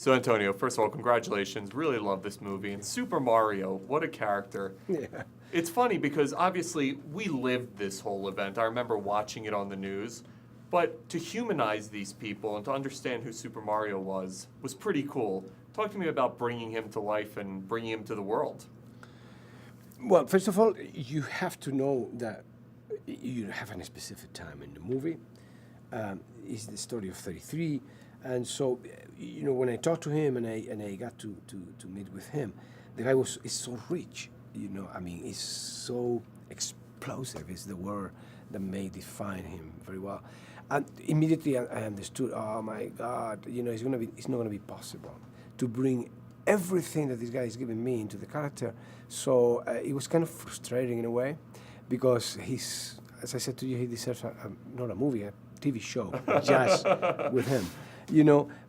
So Antonio, first of all, congratulations. Really love this movie. And Super Mario, what a character. Yeah. It's funny because obviously we lived this whole event. I remember watching it on the news. But to humanize these people and to understand who Super Mario was pretty cool. Talk to me about bringing him to life and bringing him to the world. Well, first of all, you have to know that you have a specific time in the movie. It's the story of 33. And so, when I talked to him and I got to meet with him, the guy is so rich, he's so explosive is the word that may define him very well. And immediately I understood, oh my God, it's not gonna be possible to bring everything that this guy is giving me into the character. So it was kind of frustrating in a way, because as I said to you, he deserves not a movie, a TV show, just with him.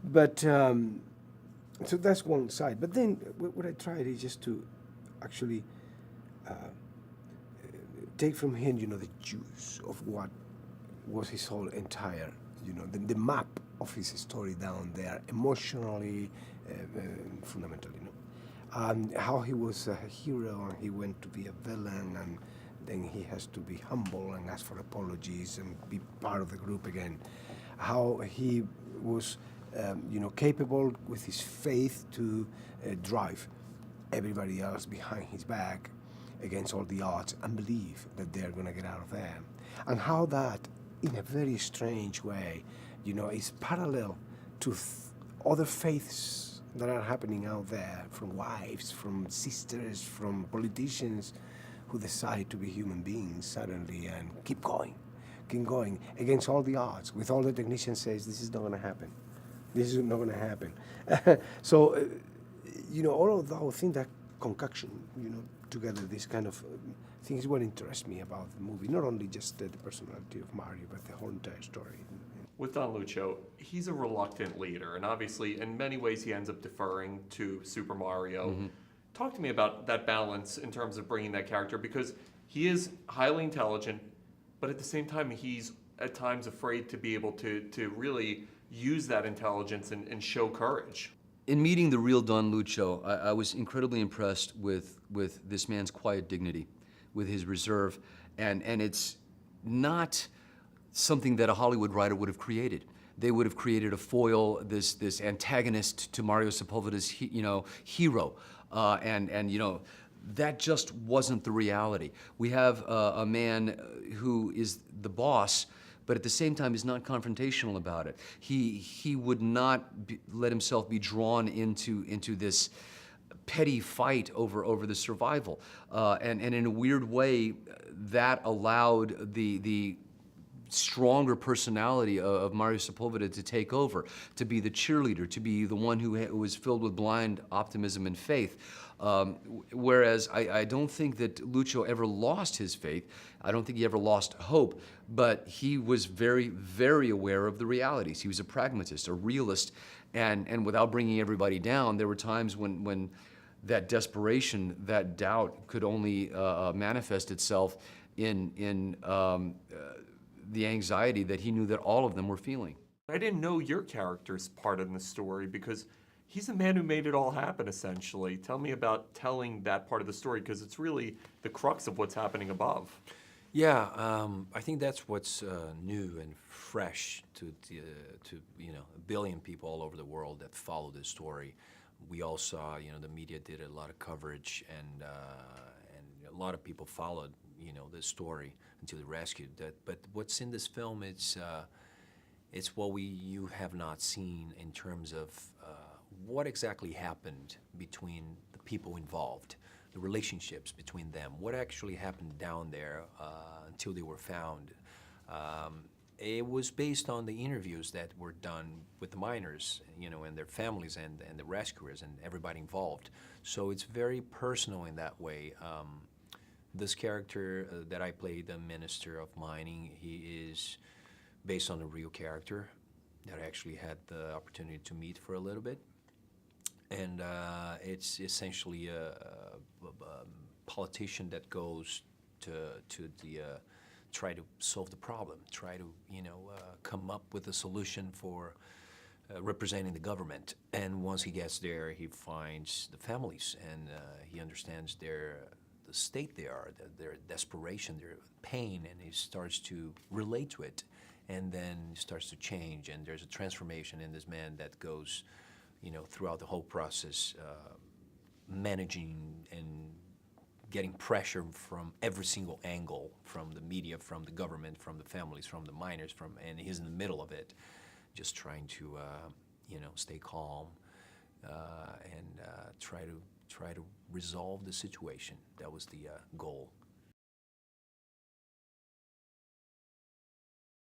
But so that's one side. But then what I tried is just to actually take from him, the juice of what was his whole entire, the map of his story down there, emotionally, fundamentally, and how he was a hero and he went to be a villain, and then he has to be humble and ask for apologies and be part of the group again. How he was, capable with his faith to drive everybody else behind his back against all the odds and believe that they're going to get out of there. And how that, in a very strange way, is parallel to other faiths that are happening out there, from wives, from sisters, from politicians who decide to be human beings suddenly and keep going against all the odds, with all the technicians says, this is not going to happen. This is not going to happen. So, all of those things, that concoction, together, this kind of things, what interests me about the movie. Not only just the personality of Mario, but the whole entire story. With Don Lucio, he's a reluctant leader, and obviously, in many ways, he ends up deferring to Super Mario. Mm-hmm. Talk to me about that balance in terms of bringing that character, because he is highly intelligent, but at the same time, he's at times afraid to be able to really use that intelligence and show courage. In meeting the real Don Lucio, I was incredibly impressed with this man's quiet dignity, with his reserve, and it's not something that a Hollywood writer would have created. They would have created a foil, this antagonist to Mario Sepulveda's hero, and that just wasn't the reality. We have a man who is the boss, but at the same time is not confrontational about it. He would not let himself be drawn into this petty fight over the survival, and in a weird way, that allowed the stronger personality of Mario Sepulveda to take over, to be the cheerleader, to be the one who was filled with blind optimism and faith. Whereas I don't think that Lucio ever lost his faith. I don't think he ever lost hope, but he was very, very aware of the realities. He was a pragmatist, a realist, and without bringing everybody down, there were times when that desperation, that doubt could only manifest itself in the anxiety that he knew that all of them were feeling. I didn't know your character's part in the story because he's the man who made it all happen, essentially. Tell me about telling that part of the story, because it's really the crux of what's happening above. Yeah, I think that's what's new and fresh to a billion people all over the world that follow this story. We all saw, the media did a lot of coverage, and a lot of people followed, this story until they rescued that. But what's in this film, it's what you have not seen in terms of what exactly happened between the people involved, the relationships between them, what actually happened down there until they were found. It was based on the interviews that were done with the miners, and their families and the rescuers and everybody involved. So it's very personal in that way. This character that I played, the Minister of Mining, he is based on a real character that I actually had the opportunity to meet for a little bit. And it's essentially a politician that goes to try to solve the problem, try to come up with a solution for representing the government. And once he gets there, he finds the families, and he understands the state they are, their desperation, their pain, and he starts to relate to it. And then he starts to change, and there's a transformation in this man that goes, throughout the whole process, managing and getting pressure from every single angle, from the media, from the government, from the families, from the miners, and he's in the middle of it, just trying to, stay calm and try to resolve the situation. That was the goal.